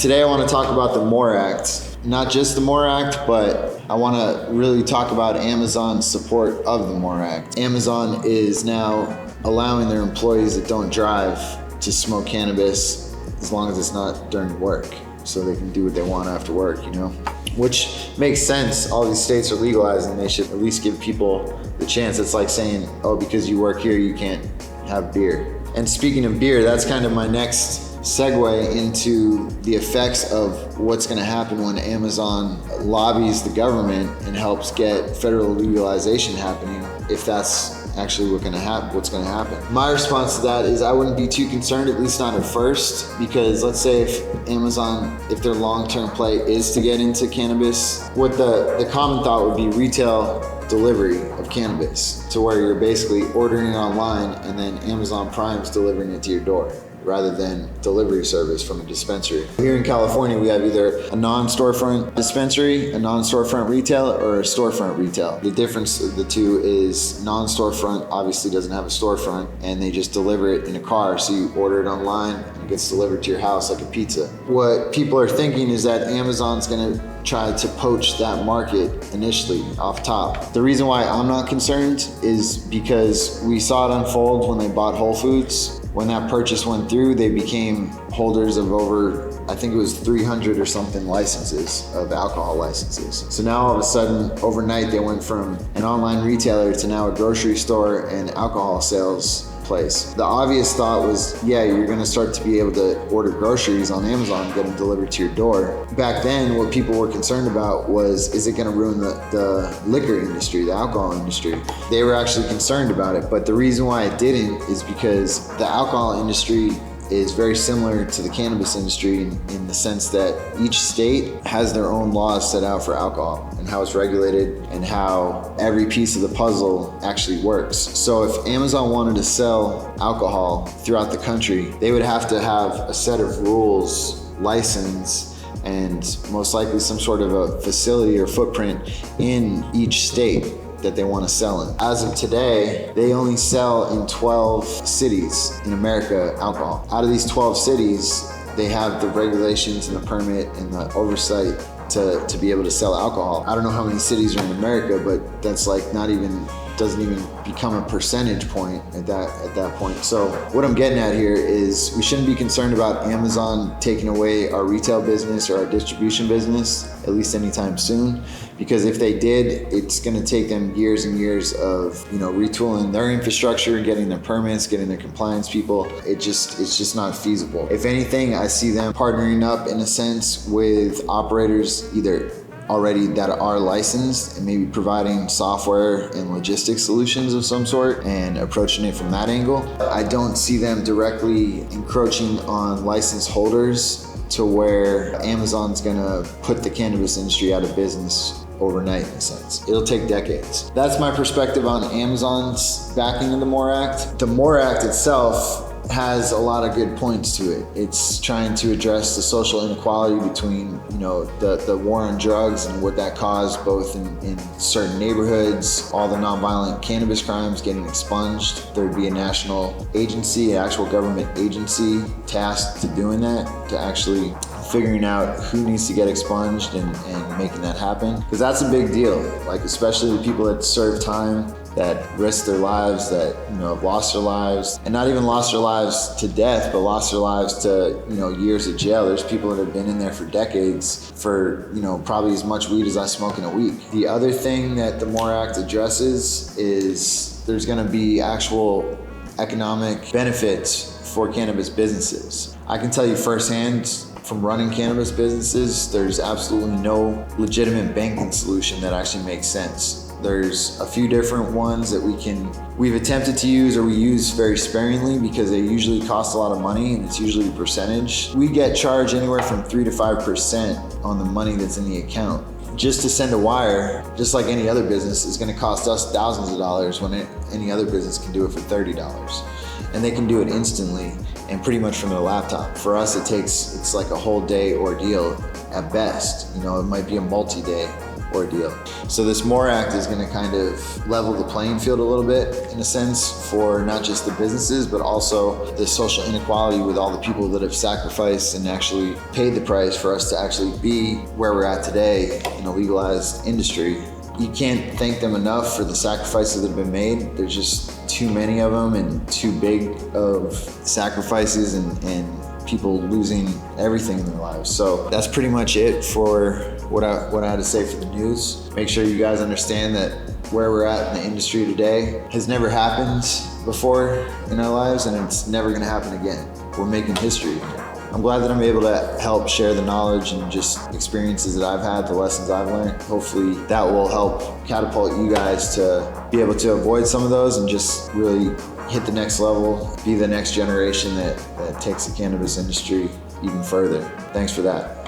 today I want to talk about the MORE Act. Not just the MORE Act, but I want to really talk about Amazon's support of the MORE Act. Amazon is now allowing their employees that don't drive to smoke cannabis as long as it's not during work, so they can do what they want after work, Which makes sense. All these states are legalizing. They should at least give people the chance. It's like saying, oh, because you work here, you can't have beer. And speaking of beer, that's kind of my next segue into the effects of what's going to happen when Amazon lobbies the government and helps get federal legalization happening, if that's actually what's going to happen. My response to that is I wouldn't be too concerned, at least not at first, because let's say if Amazon, if their long-term play is to get into cannabis, what the common thought would be retail delivery of cannabis, to where you're basically ordering it online and then Amazon Prime's delivering it to your door, rather than delivery service from a dispensary. Here in California, we have either a non-storefront dispensary, a non-storefront retail, or a storefront retail. The difference of the two is non-storefront obviously doesn't have a storefront, and they just deliver it in a car. So you order it online and it gets delivered to your house like a pizza. What people are thinking is that Amazon's gonna try to poach that market initially off top. The reason why I'm not concerned is because we saw it unfold when they bought Whole Foods. When that purchase went through, they became holders of over, I think it was 300 or something licenses, of alcohol licenses. So now all of a sudden, overnight, they went from an online retailer to now a grocery store and alcohol sales place. The obvious thought was, yeah, you're gonna start to be able to order groceries on Amazon and get them delivered to your door. Back then, what people were concerned about was, is it gonna ruin the liquor industry, the alcohol industry? They were actually concerned about it, but the reason why it didn't is because the alcohol industry is very similar to the cannabis industry in the sense that each state has their own laws set out for alcohol and how it's regulated and how every piece of the puzzle actually works. So if Amazon wanted to sell alcohol throughout the country, they would have to have a set of rules, license, and most likely some sort of a facility or footprint in each state that they want to sell in. As of today, they only sell in 12 cities in America alcohol. Out of these 12 cities, they have the regulations and the permit and the oversight to be able to sell alcohol. I don't know how many cities are in America, but that's like doesn't even become a percentage point at that point. So what I'm getting at here is we shouldn't be concerned about Amazon taking away our retail business or our distribution business, at least anytime soon, because if they did, it's gonna take them years and years of retooling their infrastructure, getting their permits, getting their compliance people. It's just not feasible. If anything, I see them partnering up in a sense with operators either already that are licensed and maybe providing software and logistics solutions of some sort and approaching it from that angle. I don't see them directly encroaching on license holders to where Amazon's gonna put the cannabis industry out of business overnight in a sense. It'll take decades. That's my perspective on Amazon's backing of the MORE Act. The MORE Act itself has a lot of good points to it. It's trying to address the social inequality between, the war on drugs and what that caused both in certain neighborhoods, all the nonviolent cannabis crimes getting expunged. There'd be a national agency, an actual government agency tasked to doing that, to actually figuring out who needs to get expunged and making that happen. Because that's a big deal, like especially the people that serve time, that risk their lives, that have lost their lives, and not even lost their lives to death, but lost their lives to years of jail. There's people that have been in there for decades for probably as much weed as I smoke in a week. The other thing that the MORE Act addresses is there's going to be actual economic benefits for cannabis businesses. I can tell you firsthand from running cannabis businesses, there's absolutely no legitimate banking solution that actually makes sense. There's a few different ones that we've attempted to use, or we use very sparingly because they usually cost a lot of money and it's usually a percentage. We get charged anywhere from 3 to 5% on the money that's in the account. Just to send a wire, just like any other business, is gonna cost us thousands of dollars when any other business can do it for $30. And they can do it instantly and pretty much from their laptop. For us, it's like a whole day ordeal at best. It might be a multi-day ordeal. So this MORE Act is going to kind of level the playing field a little bit, in a sense, for not just the businesses, but also the social inequality with all the people that have sacrificed and actually paid the price for us to actually be where we're at today in a legalized industry. You can't thank them enough for the sacrifices that have been made. There's just too many of them and too big of sacrifices and people losing everything in their lives. So that's pretty much it for what I had to say for the news. Make sure you guys understand that where we're at in the industry today has never happened before in our lives, and it's never gonna happen again. We're making history. I'm glad that I'm able to help share the knowledge and just experiences that I've had, the lessons I've learned. Hopefully that will help catapult you guys to be able to avoid some of those and just really hit the next level, be the next generation that takes the cannabis industry even further. Thanks for that.